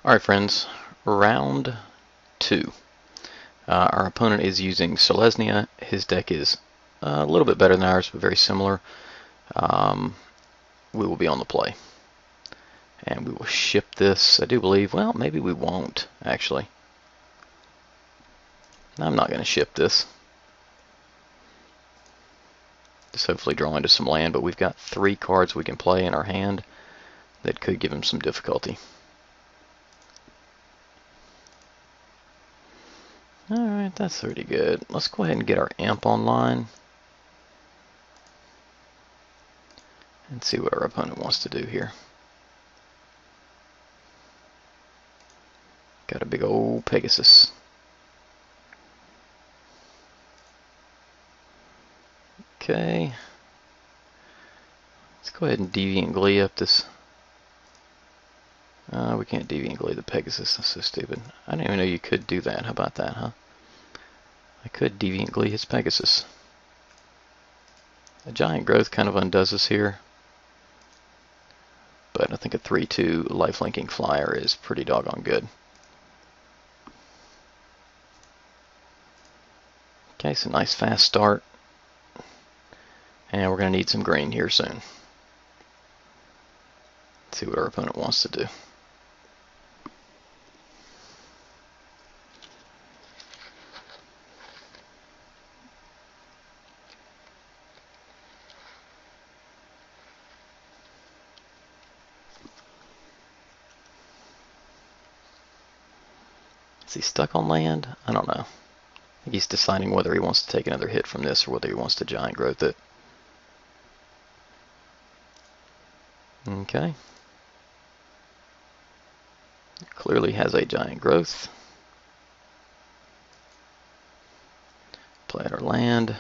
Alright friends, round 2. Our opponent is using Selesnya. His deck is a little bit better than ours, but very similar. We will be on the play. And we will ship this, I do believe. Well, maybe we won't, actually. I'm not going to ship this. Just hopefully draw into some land, but we've got 3 cards we can play in our hand that could give him some difficulty. Alright, that's pretty good. Let's go ahead and get our amp online and see what our opponent wants to do here. Got a big old Pegasus. Okay. Let's go ahead and Deviant Glee up this. We can't Deviant Glee the Pegasus. That's so stupid. I didn't even know you could do that. How about that, huh? I could Deviant Glee his Pegasus. A Giant Growth kind of undoes us here. But I think a 3/2 lifelinking flyer is pretty doggone good. Okay, so nice fast start. And we're going to need some green here soon. Let's see what our opponent wants to do. Is he stuck on land? I don't know. I think he's deciding whether he wants to take another hit from this or whether he wants to Giant Growth it. Okay. Clearly has a Giant Growth. Play our land.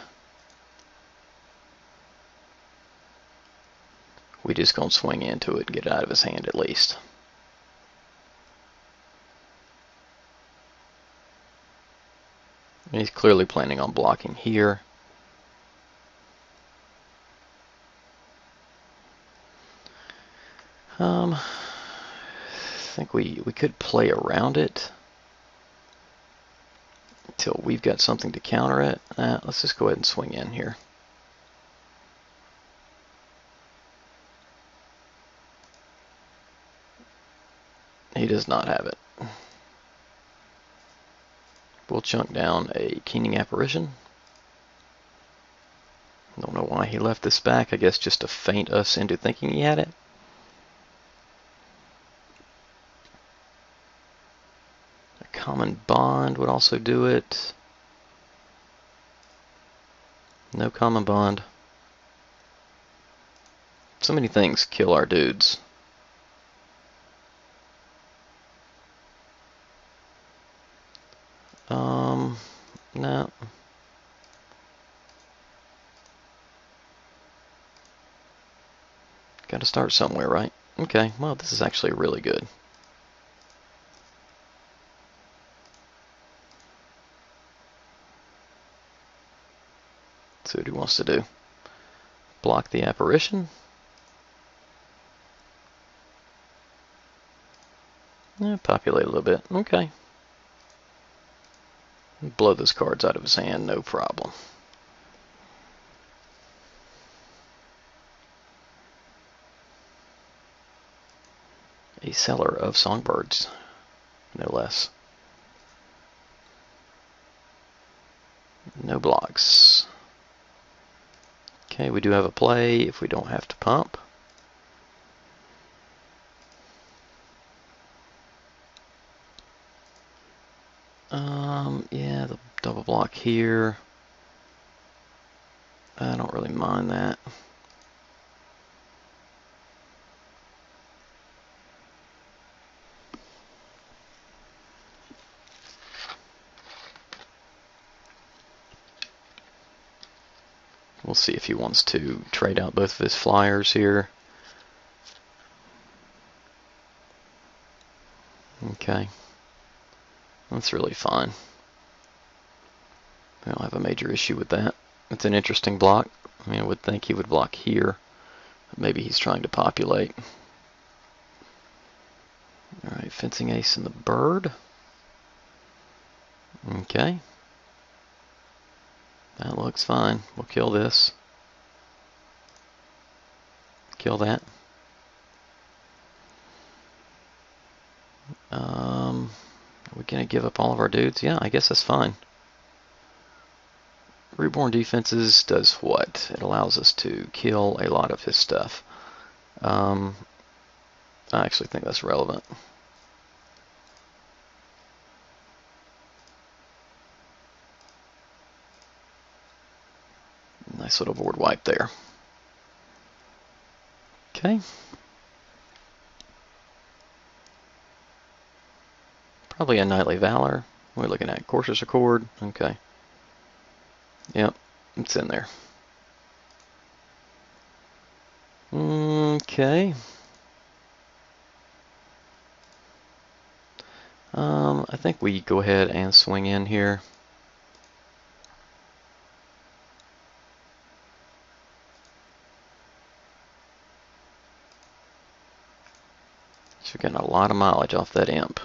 We just gonna swing into it and get it out of his hand at least. He's clearly planning on blocking here. I think we could play around it until we've got something to counter it. Let's just go ahead and swing in here. He does not have it. We'll chunk down a Keening Apparition. Don't know why he left this back. I guess just to feint us into thinking he had it. A Common Bond would also do it. No Common Bond. So many things kill our dudes. No. Got to start somewhere, right? Okay, well, this is actually really good. Let's see what he wants to do. Block the Apparition. Yeah, populate a little bit. Okay. Blow those cards out of his hand, no problem. A Seller of Songbirds, no less. No blocks. Okay, we do have a play if we don't have to pump. Yeah, the double block here. I don't really mind that. We'll see if he wants to trade out both of his flyers here. Okay. That's really fine. I don't have a major issue with that. It's an interesting block. I mean, I would think he would block here. Maybe he's trying to populate. Alright, fencing ace and the bird. Okay. That looks fine. We'll kill this. Kill that. Are we going to give up all of our dudes? Yeah, I guess that's fine. Reborn Defenses does what? It allows us to kill a lot of his stuff. I actually think that's relevant. Nice little board wipe there. Okay. Probably a Knightly Valor. We're looking at Courser's Accord. Okay. Yep, it's in there. Okay. I think we go ahead and swing in here. So we're getting a lot of mileage off that imp.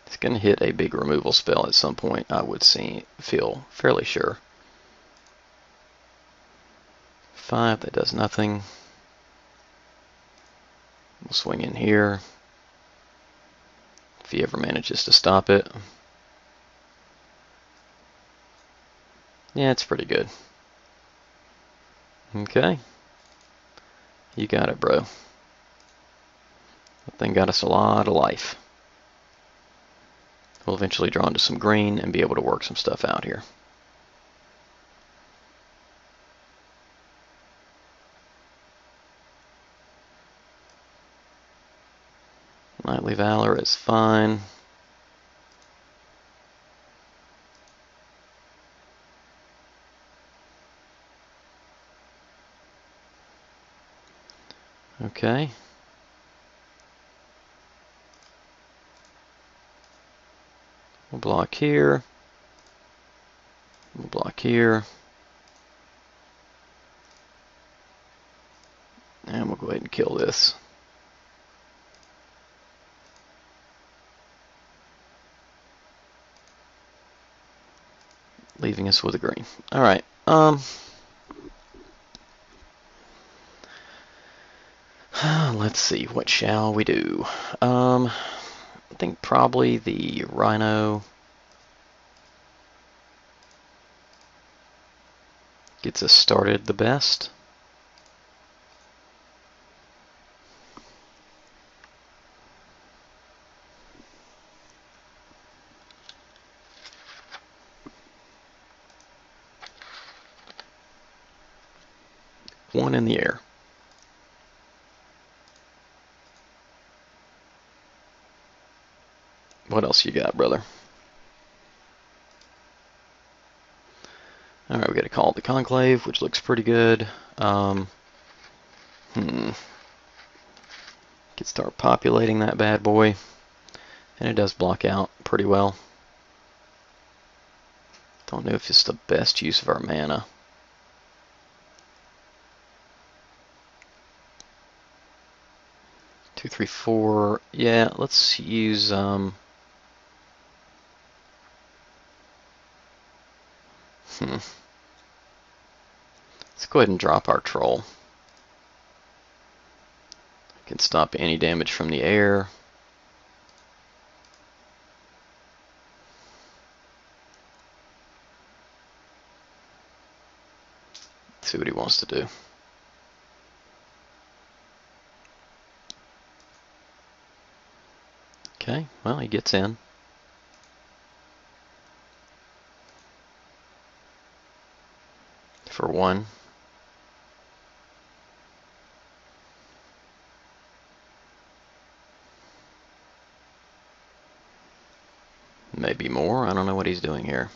It's going to hit a big removal spell at some point, I would feel fairly sure. 5, that does nothing. We'll swing in here. If he ever manages to stop it. Yeah, it's pretty good. Okay. You got it, bro. That thing got us a lot of life. We'll eventually draw into some green and be able to work some stuff out here. Knightly Valor is fine. Okay. We'll block here. We'll block here. And we'll go ahead and kill this. Leaving us with a green. Alright. Let's see. What shall we do? I think probably the Rhino gets us started the best. One in the air. What else you got, brother? Alright, we got to call the Conclave, which looks pretty good. Could start populating that bad boy. And it does block out pretty well. Don't know if it's the best use of our mana. Two, three, four. Yeah, let's use Let's go ahead and drop our troll. Can stop any damage from the air. See what he wants to do. Okay, well, he gets in. For one. Maybe more. I don't know what he's doing here.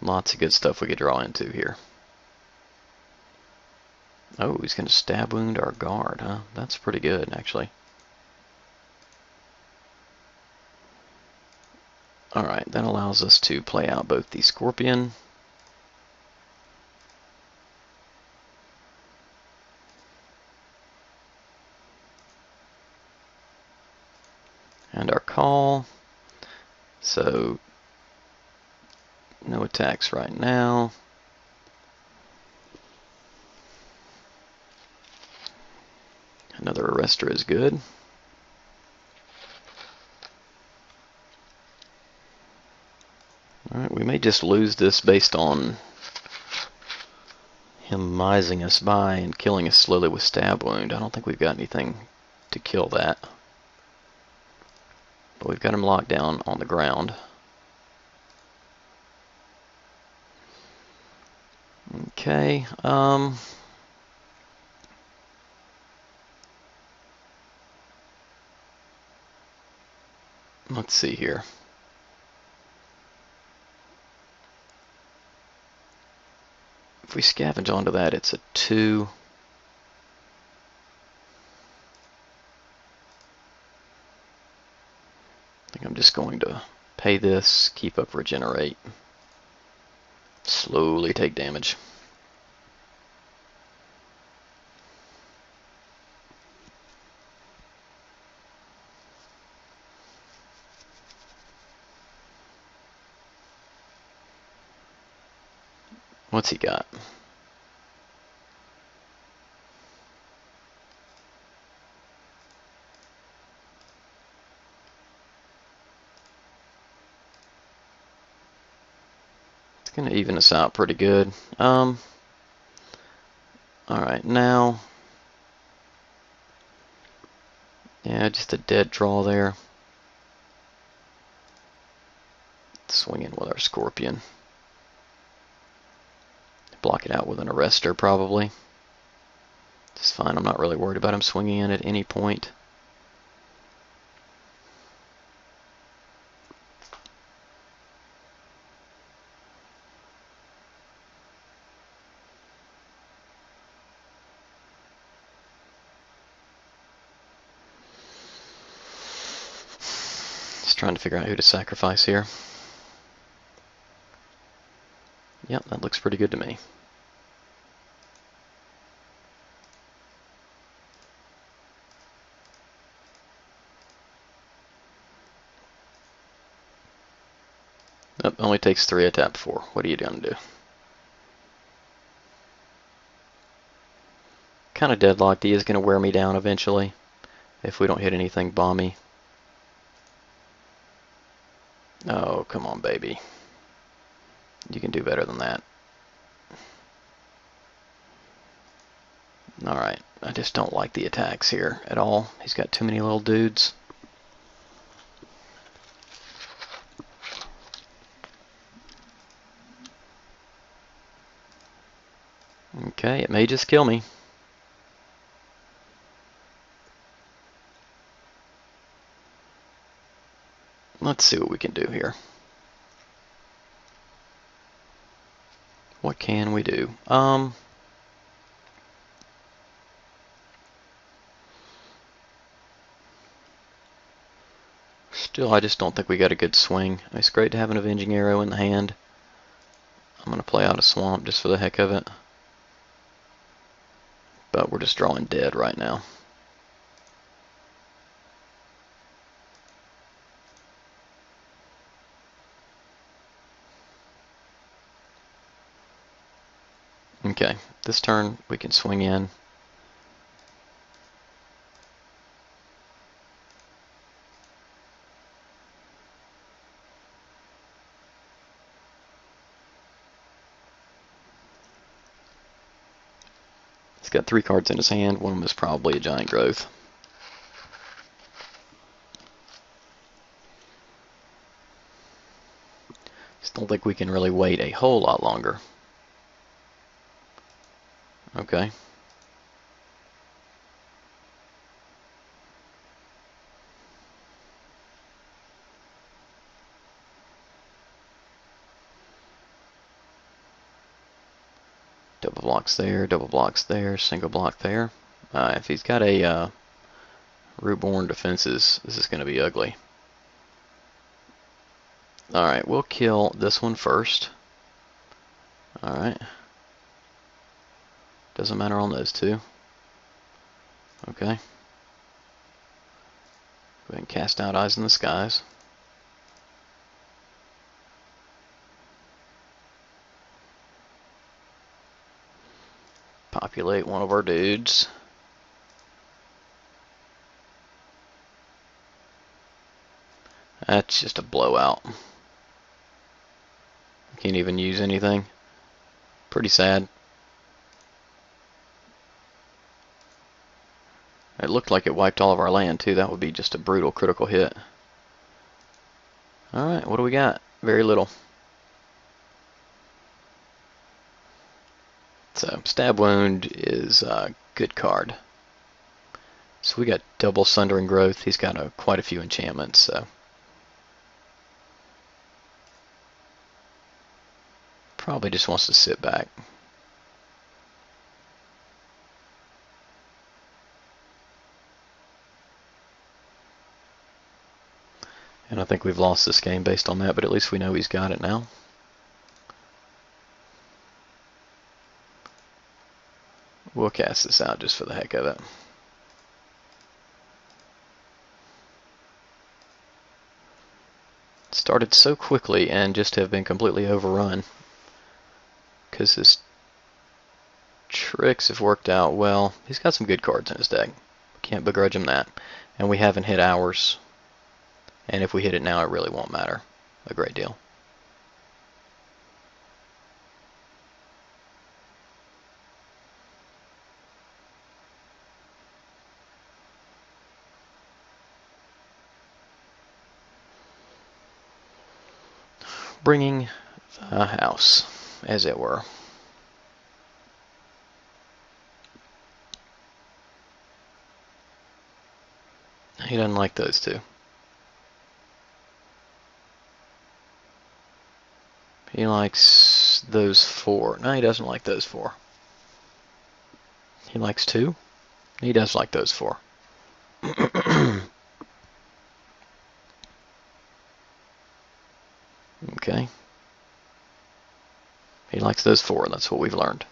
Lots of good stuff we could draw into here. Oh, he's going to stab wound our guard, huh? That's pretty good, actually. Alright, that allows us to play out both the Scorpion and our call. So no attacks right now. Another arrestor is good. Alright, we may just lose this based on him mising us by and killing us slowly with stab wound. I don't think we've got anything to kill that. But we've got him locked down on the ground. Okay, let's see here. If we scavenge onto that, it's a 2. I think I'm just going to pay this, keep up regenerate, slowly take damage. What's he got? It's going to even us out pretty good. Alright, now, yeah, just a dead draw there. Swinging with our Scorpion. Block it out with an arrestor, probably. It's fine, I'm not really worried about him swinging in at any point. Just trying to figure out who to sacrifice here. Yep, that looks pretty good to me. Nope, only takes 3, I tap 4. What are you going to do? Kind of deadlocked. He is going to wear me down eventually if we don't hit anything bomby. Oh, come on, baby. You can do better than that. Alright, I just don't like the attacks here at all. He's got too many little dudes. Okay, it may just kill me. Let's see what we can do here. What can we do? Still, I just don't think we got a good swing. It's great to have an Avenging Arrow in the hand. I'm going to play out a Swamp just for the heck of it. But we're just drawing dead right now. Okay, this turn we can swing in. He's got 3 cards in his hand. One of them is probably a Giant Growth. Just don't think we can really wait a whole lot longer. Okay. Double blocks there, single block there. If he's got a Reborn Defenses, this is going to be ugly. Alright, we'll kill this one first. Alright. Doesn't matter on those two. Okay. Go ahead and cast out Eyes in the Skies. Populate one of our dudes. That's just a blowout. Can't even use anything. Pretty sad. It looked like it wiped all of our land too. That would be just a brutal critical hit. Alright, what do we got? Very little. So, Stab Wound is a good card. So we got double Sundering Growth. He's got quite a few enchantments, so probably just wants to sit back. And I think we've lost this game based on that, but at least we know he's got it now. We'll cast this out just for the heck of it. Started so quickly and just have been completely overrun. Because his tricks have worked out well. He's got some good cards in his deck. Can't begrudge him that. And we haven't hit ours. And if we hit it now, it really won't matter a great deal. Bringing the house, as it were. He doesn't like those two. He likes those four. No, he doesn't like those four. He likes two. He does like those four. Okay. He likes those four. That's what we've learned.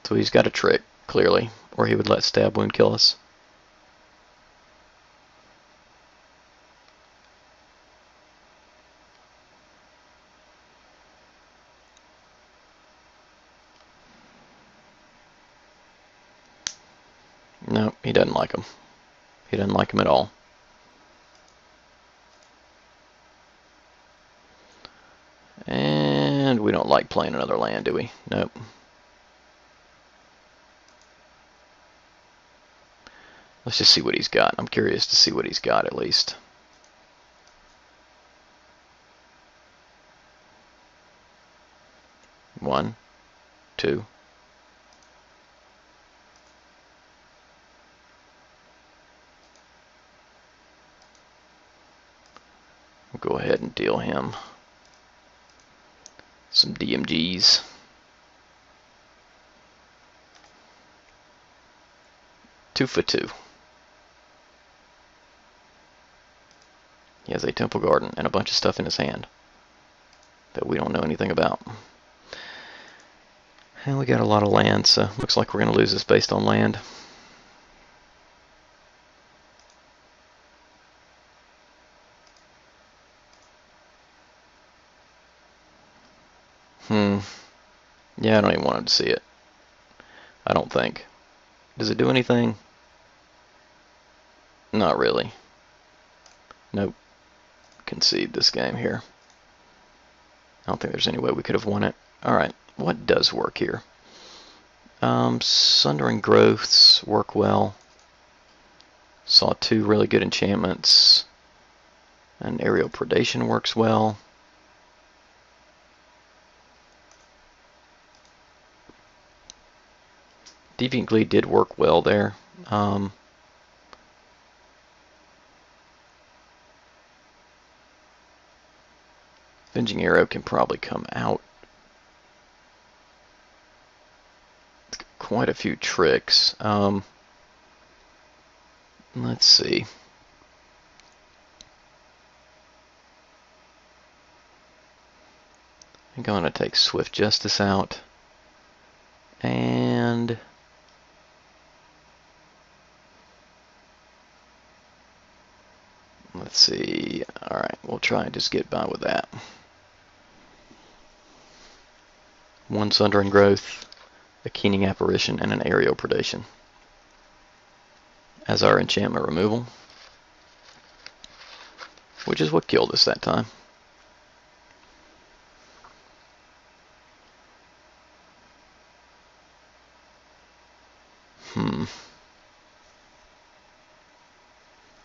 So he's got a trick, clearly, or he would let Stab Wound kill us. No, he doesn't like them. He doesn't like them at all. And we don't like playing another land, do we? Nope. Let's just see what he's got. I'm curious to see what he's got at least. One, two. We'll go ahead and deal him some DMGs. Two for two. He has a Temple Garden and a bunch of stuff in his hand that we don't know anything about. And we got a lot of land, so looks like we're going to lose this based on land. Yeah, I don't even want him to see it. I don't think. Does it do anything? Not really. Nope. Concede this game here. I don't think there's any way we could have won it. Alright, what does work here? Sundering Growths work well. Saw two really good enchantments. And Aerial Predation works well. Deviant Glee did work well there. Avenging Arrow can probably come out. Quite a few tricks. Let's see. I'm going to take Swift Justice out. And let's see. Alright, we'll try and just get by with that. One Sundering Growth, a Keening Apparition, and an Aerial Predation as our enchantment removal, which is what killed us that time.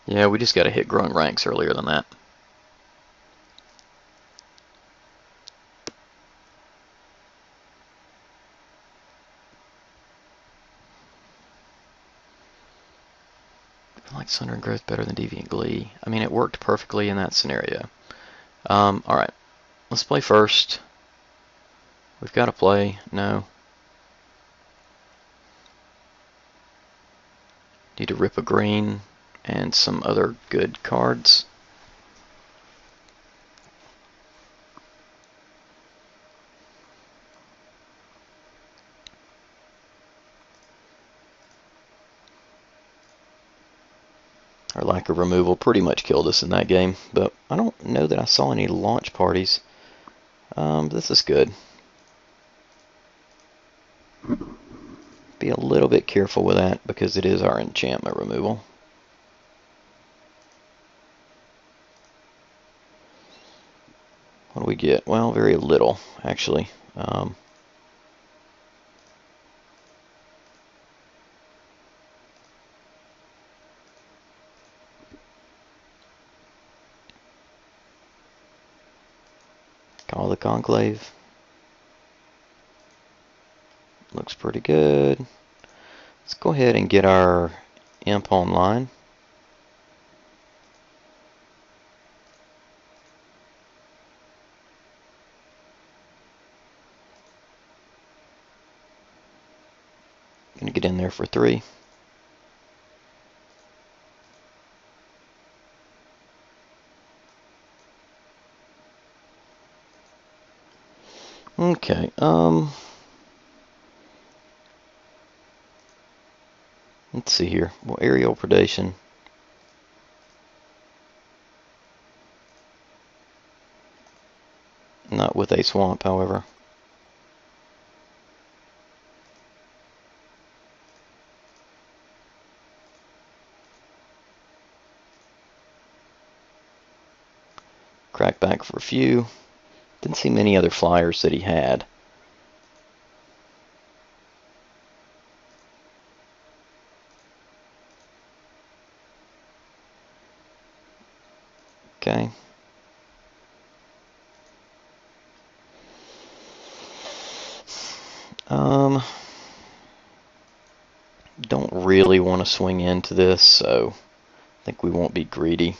Yeah, we just got to hit growing ranks earlier than that. I like Sundering Growth better than Deviant Glee. I mean, it worked perfectly in that scenario. Alright, let's play first. We've got to play. No. Need to rip a green and some other good cards. Our lack of removal pretty much killed us in that game, but I don't know that I saw any launch parties. This is good. Be a little bit careful with that because it is our enchantment removal. What do we get? Well, very little, actually. Call the Conclave. Looks pretty good. Let's go ahead and get our Imp online. Gonna get in there for 3. Okay, let's see here. Well, Aerial Predation. Not with a swamp, however. Crack back for a few. Didn't see many other flyers that he had. Okay. Don't really want to swing into this, so I think we won't be greedy.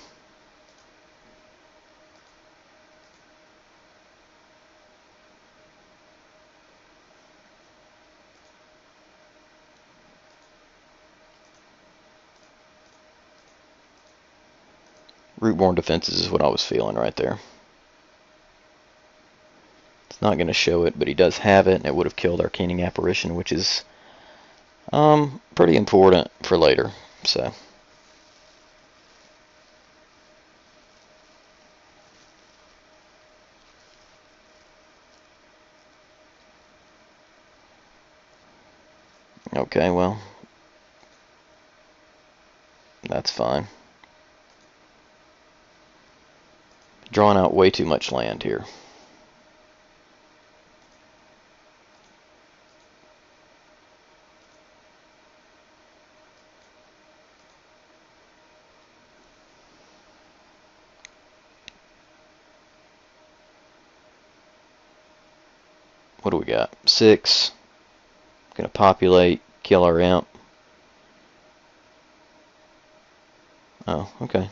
Rootborn Defenses is what I was feeling right there. It's not going to show it, but he does have it, and it would have killed our Keening Apparition, which is pretty important for later. So. Okay, well, that's fine. Drawing out way too much land here. What do we got? 6. Gonna populate, kill our imp. Oh, okay.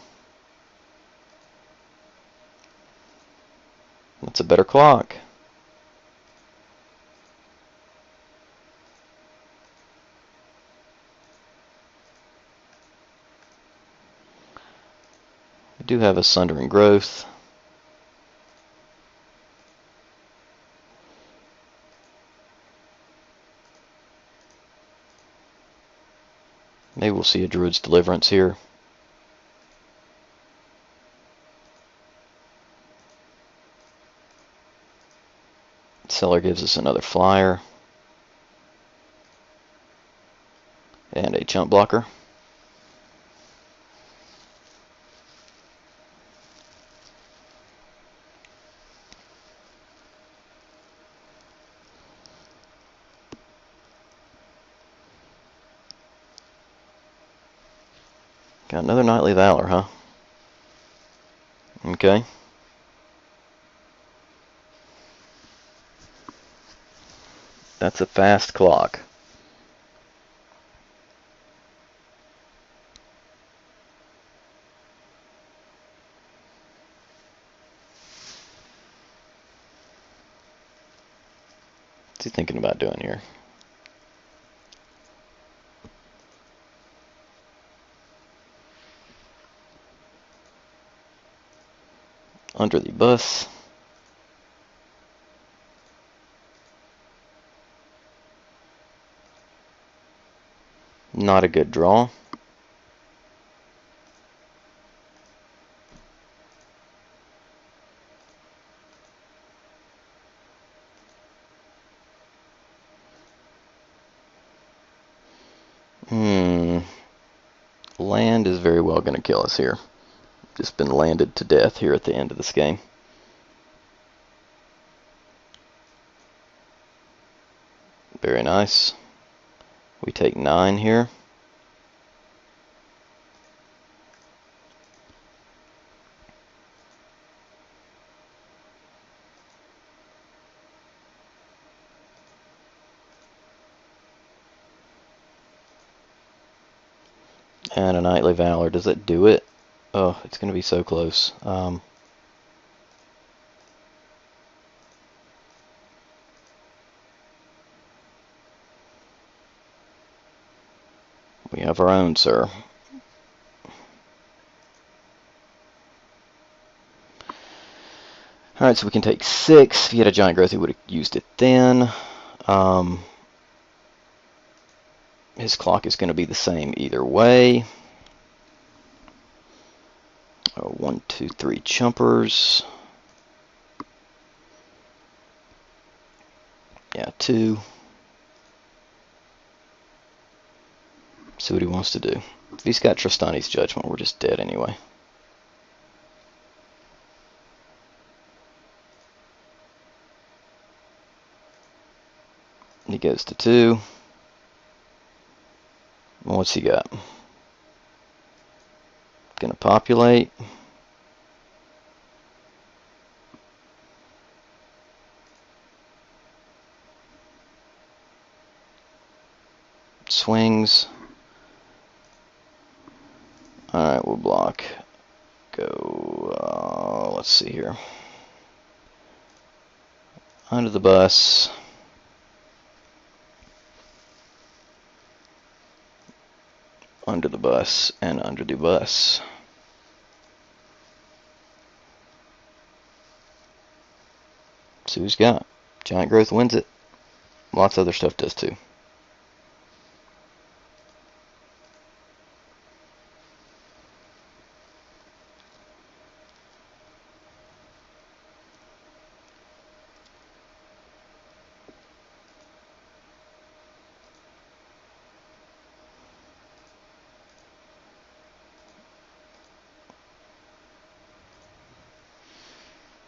That's a better clock. I do have a Sundering Growth. Maybe we'll see a Druid's Deliverance here. Seller gives us another flyer. And a jump blocker. Got another Knightly Valor, huh? Okay. That's a fast clock. What's he thinking about doing here? Under the bus. Not a good draw. Land is very well going to kill us here. Just been landed to death here at the end of this game. Very nice. We take 9 here. And a Knightly Valor. Does it do it? Oh, it's going to be so close. We have our own, sir. Alright, so we can take 6. If he had a Giant Growth, he would have used it then. His clock is going to be the same either way. 1, 2, 3 chumpers. Yeah, 2. See what he wants to do. If he's got Tristani's Judgment, we're just dead anyway. He goes to 2. What's he got? Gonna populate. Swings. Alright, we'll block. Go, let's see here. Under the bus. Under the bus, and under the bus. See who's got. Giant Growth wins it. Lots of other stuff does too.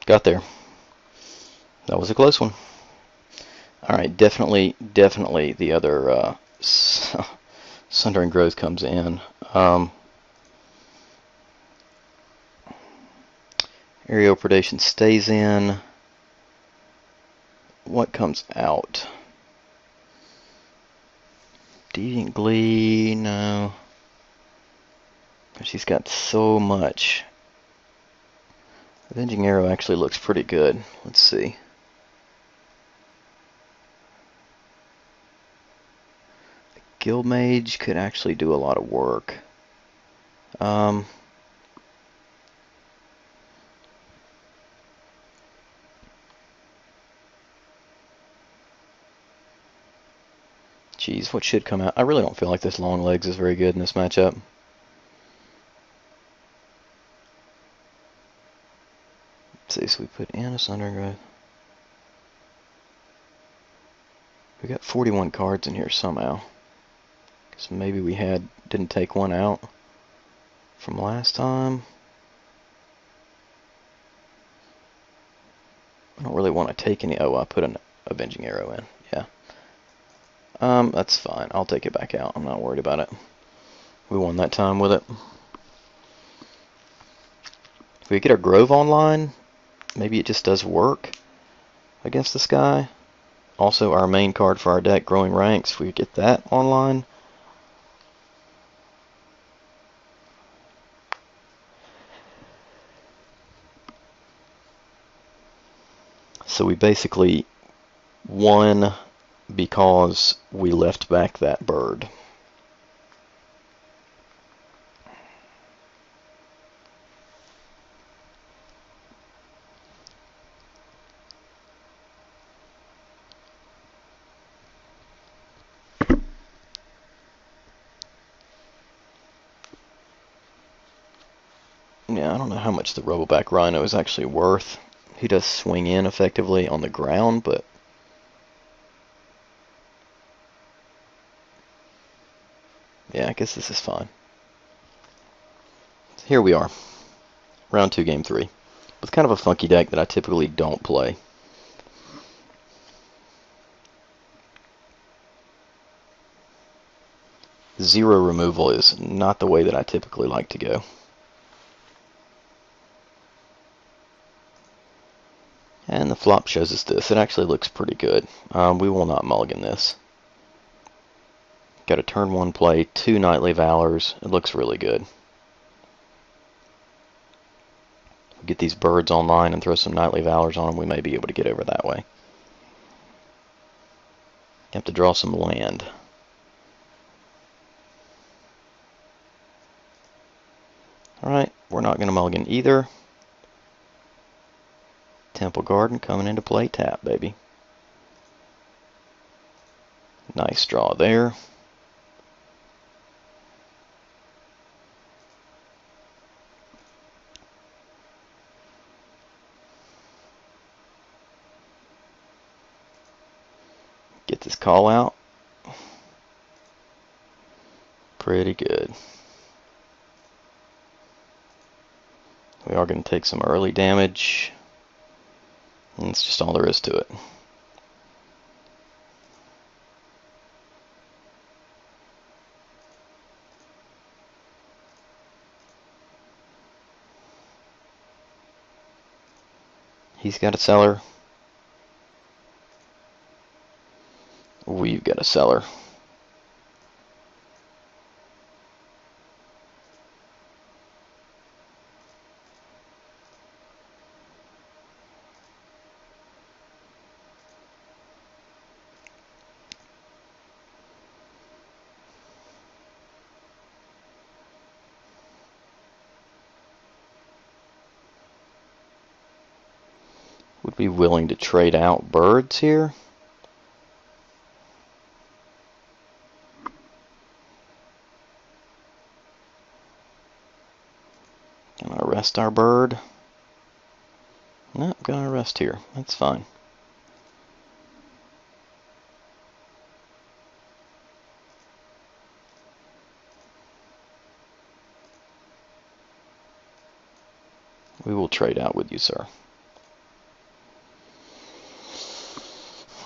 Got there. That was a close one. Alright, definitely the other Sundering Growth comes in. Aerial Predation stays in. What comes out? Deviant Glee, no. She's got so much. Avenging Arrow actually looks pretty good. Let's see. Guild Mage could actually do a lot of work. Jeez, what should come out? I really don't feel like this long legs is very good in this matchup. Let's see, so we put Annis Undergrowth. We got 41 cards in here somehow. So maybe we didn't take one out from last time. I don't really want to take any. Oh, I put an Avenging Arrow in. Yeah. That's fine. I'll take it back out. I'm not worried about it. We won that time with it. If we get our Grove online, maybe it just does work against this guy. Also, our main card for our deck, Growing Ranks, if we get that online. So we basically won because we left back that bird. Yeah, I don't know how much the Roboback Rhino is actually worth. He does swing in effectively on the ground, but yeah, I guess this is fine. Here we are, round 2, game 3, with kind of a funky deck that I typically don't play. Zero removal is not the way that I typically like to go. And the flop shows us this. It actually looks pretty good. We will not mulligan this. Got a turn 1 play, 2 Knightly Valors. It looks really good. Get these birds online and throw some Knightly Valors on them, we may be able to get over that way. You have to draw some land. Alright, we're not going to mulligan either. Temple Garden coming into play, tap, baby. Nice draw there. Get this call out. Pretty good. We are going to take some early damage. And that's just all there is to it. He's got a cellar. We've got a cellar. Would be willing to trade out birds here. Gonna arrest our bird. Nope, gonna arrest here. That's fine. We will trade out with you, sir.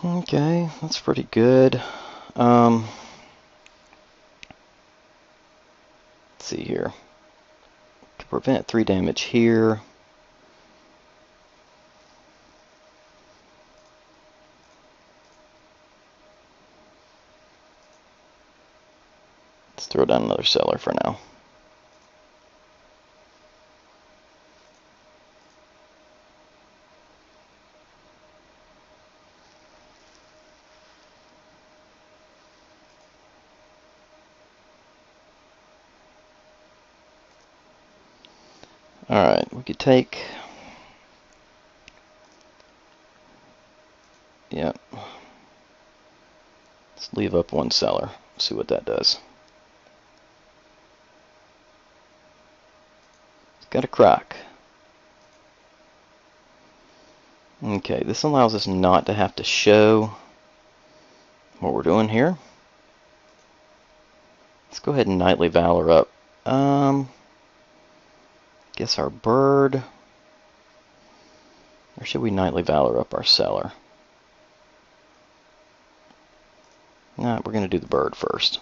Okay, that's pretty good. Let's see here. To prevent 3 damage here. Let's throw down another cellar for now. Alright, we could take... Yep. Let's leave up one seller. See what that does. It's got a crack. Okay, this allows us not to have to show what we're doing here. Let's go ahead and nightly valor up. Guess our bird. Or should we nightly valor up our seller? Nah, we're going to do the bird first.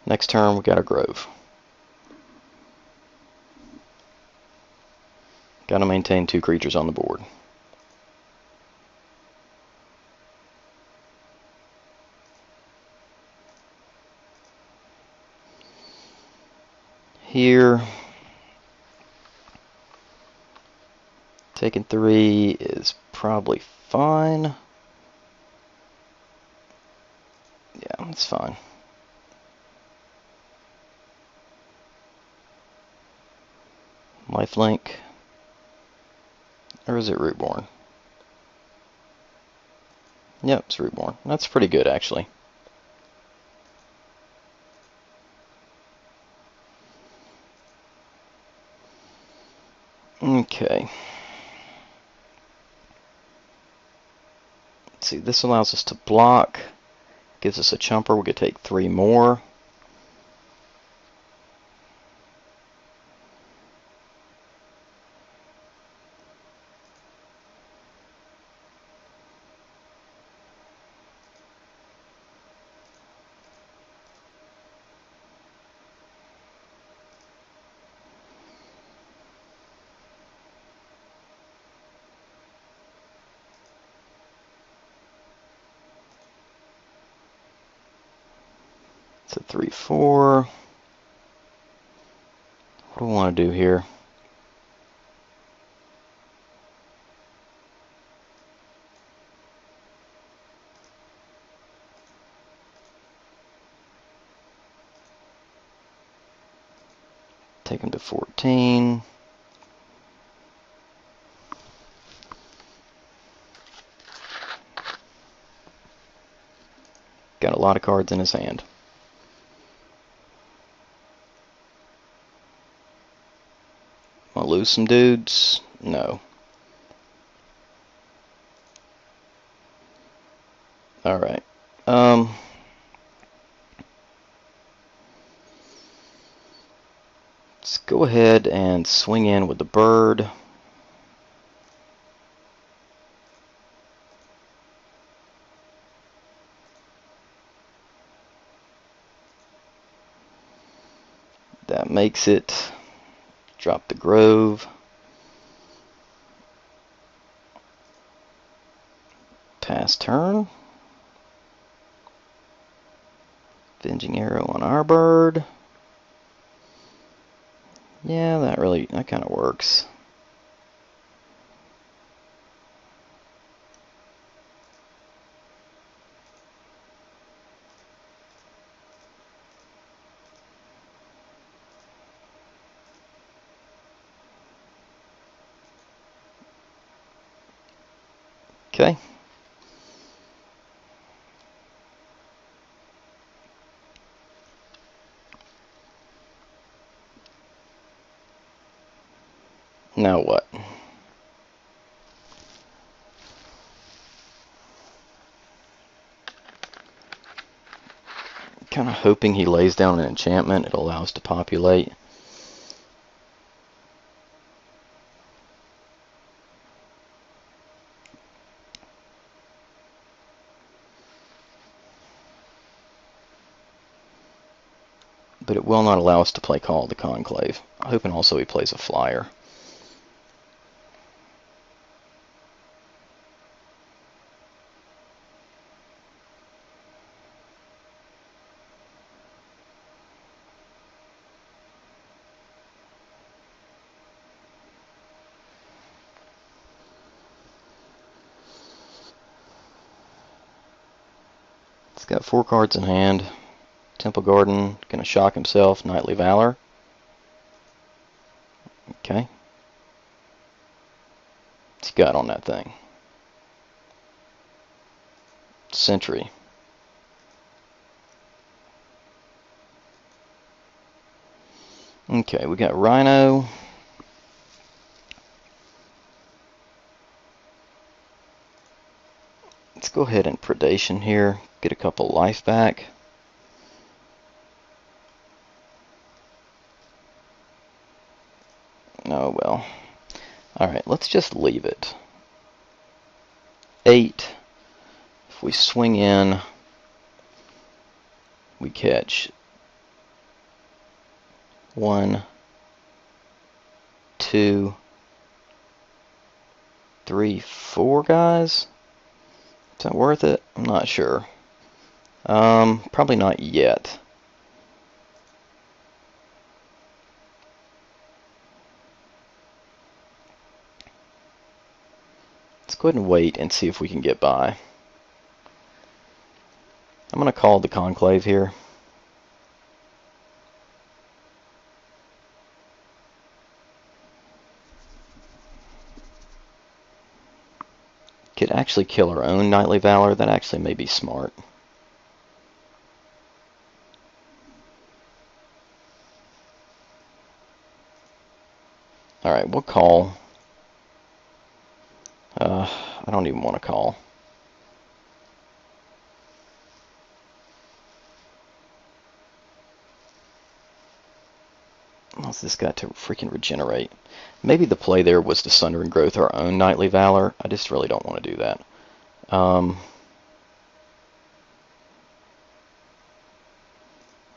Next turn, we got our grove. Got to maintain 2 creatures on the board. Here, taking 3 is probably fine. Yeah, it's fine. Lifelink. Or is it Rootborn? Yep, it's Rootborn. That's pretty good, actually. Okay. Let's see, this allows us to block. Gives us a chumper. We could take 3 more. It's a 3/4. What do I want to do here? Take him to 14. Got a lot of cards in his hand. Want to lose some dudes? No. Alright. Let's go ahead and swing in with the bird. That makes it. Drop the grove. Pass turn. Avenging arrow on our bird. Yeah, that kind of works. Okay. Now what? Kind of hoping he lays down an enchantment. It'll allow us to populate. But it will not allow us to play Call of the Conclave. I'm hoping also he plays a flyer. He's got 4 cards in hand. Temple Garden, gonna shock himself. Knightly Valor. Okay. What's he got on that thing? Sentry. Okay, we got Rhino. Let's go ahead and Predation here. Get a couple life back. Oh well. Alright, let's just leave it. 8. If we swing in, we catch 1, 2, 3, 4 guys. Is that worth it? I'm not sure. Probably not yet. Let's go ahead and wait and see if we can get by. I'm going to call the Conclave here. Could actually kill our own Knightly Valor. That actually may be smart. Alright, we'll call. I don't even want to call. What's this got to freaking regenerate? Maybe the play there was to Sunder and Growth our own Knightly Valor. I just really don't want to do that.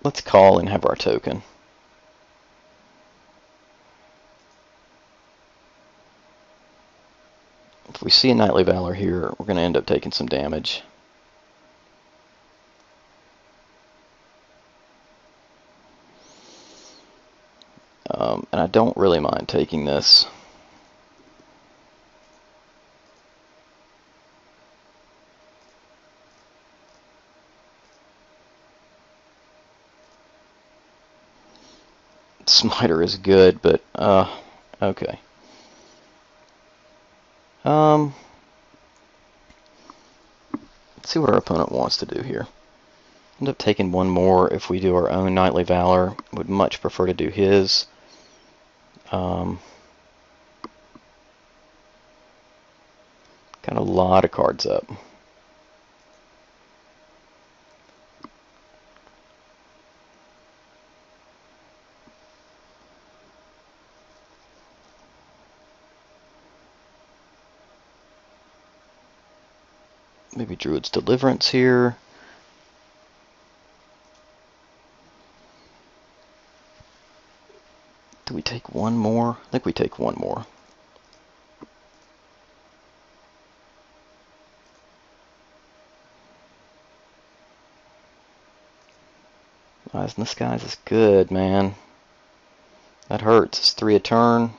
Let's call and have our token. If we see a Knightly Valor here, we're going to end up taking some damage. And I don't really mind taking this. Smiter is good, but okay. Let's see what our opponent wants to do here. End up taking one more if we do our own Knightly Valor. Would much prefer to do his. Got a lot of cards up. Maybe Druid's Deliverance here. Do we take one more? I think we take one more. Eyes in the Skies is good, man. That hurts. It's 3 a turn.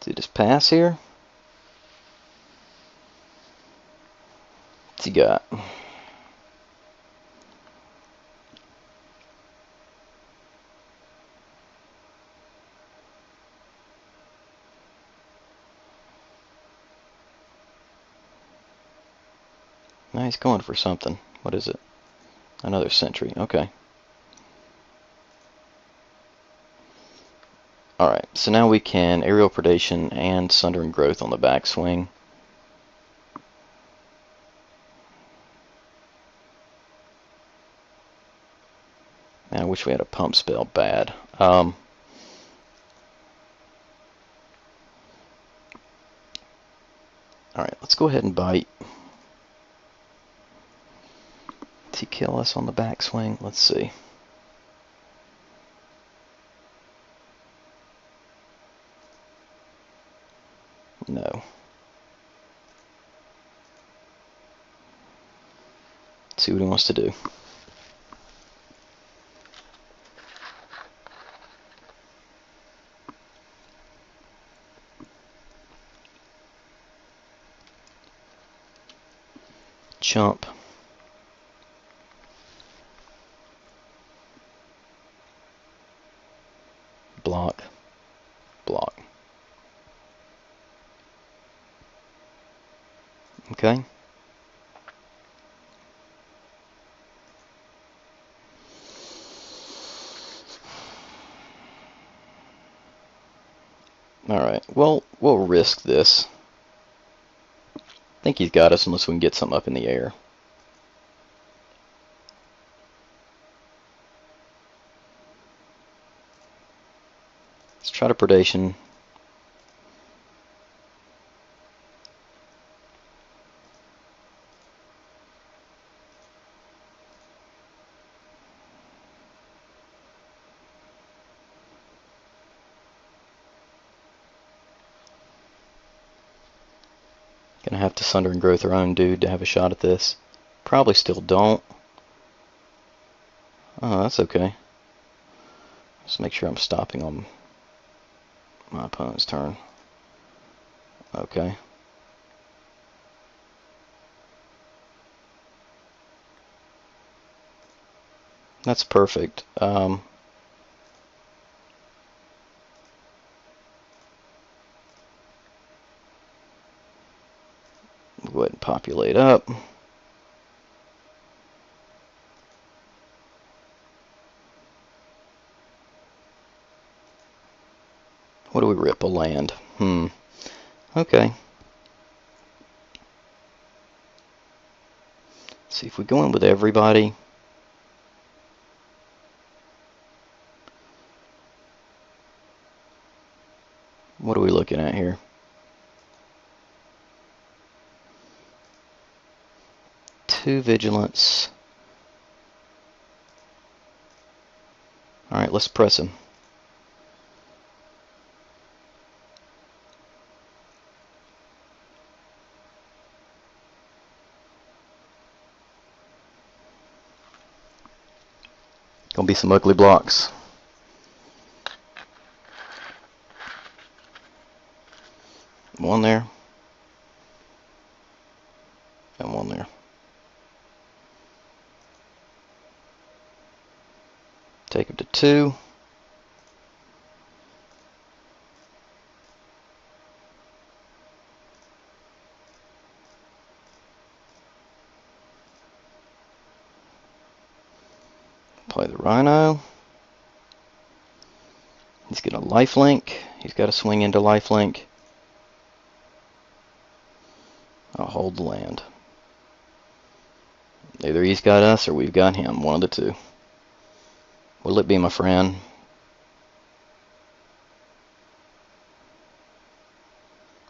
Do you just pass here? What's he got? Now he's going for something. What is it? Another Sentry. Okay. Alright, so now we can Aerial Predation and Sunder and Growth on the backswing. Man, I wish we had a pump spell bad. Alright, let's go ahead and bite. Does he kill us on the backswing? Let's see. No. Let's see what he wants to do. chump. Block. Block. Okay. Alright, well, we'll risk this. I think he's got us unless we can get something up in the air. Let's try to predation. Gonna have to sunder and growth our own dude to have a shot at this. Probably still don't. Oh, that's okay. Just make sure I'm stopping on my opponent's turn. Okay. That's perfect. We'll go ahead and populate up. What do we rip? A land. Okay. See if we go in with everybody. What are we looking at here? Two vigilance. Alright, let's press him. Gonna be some ugly blocks. One there. And one there. Take him to 2. Play the Rhino. He's going to lifelink. He's got to swing into lifelink. I'll hold the land. Either he's got us or we've got him. One of the two. Will it be, my friend?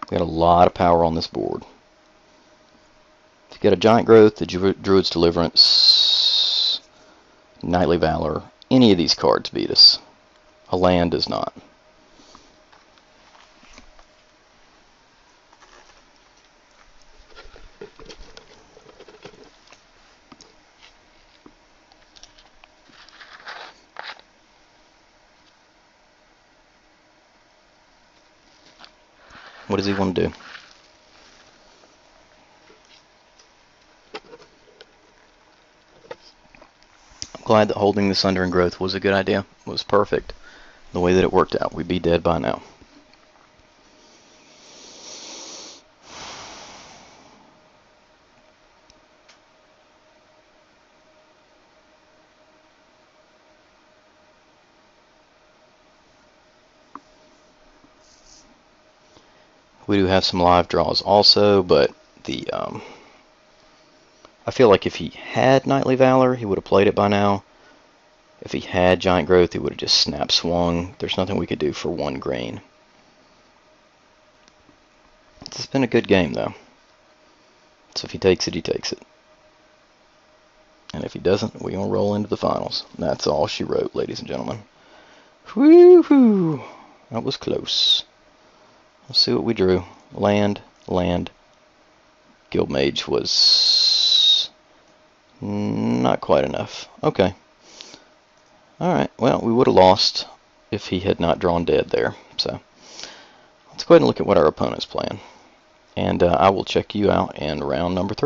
We got a lot of power on this board. If you got a Giant Growth, the Druid's Deliverance, Knightly Valor, any of these cards beat us. A land does not. What does he want to do? I'm glad that holding this under in growth was a good idea. It was perfect. The way that it worked out. We'd be dead by now. We do have some live draws also, but the I feel like if he had Knightly Valor, he would have played it by now. If he had Giant Growth, he would have just snap swung. There's nothing we could do for 1 green. It's been a good game, though. So if he takes it, he takes it. And if he doesn't, we're going to roll into the finals. That's all she wrote, ladies and gentlemen. Woo-hoo! That was close. Let's see what we drew. Land, land. Guildmage was not quite enough. Okay. Alright, well, we would have lost if he had not drawn dead there. So, let's go ahead and look at what our opponent's playing. And I will check you out in round number 3.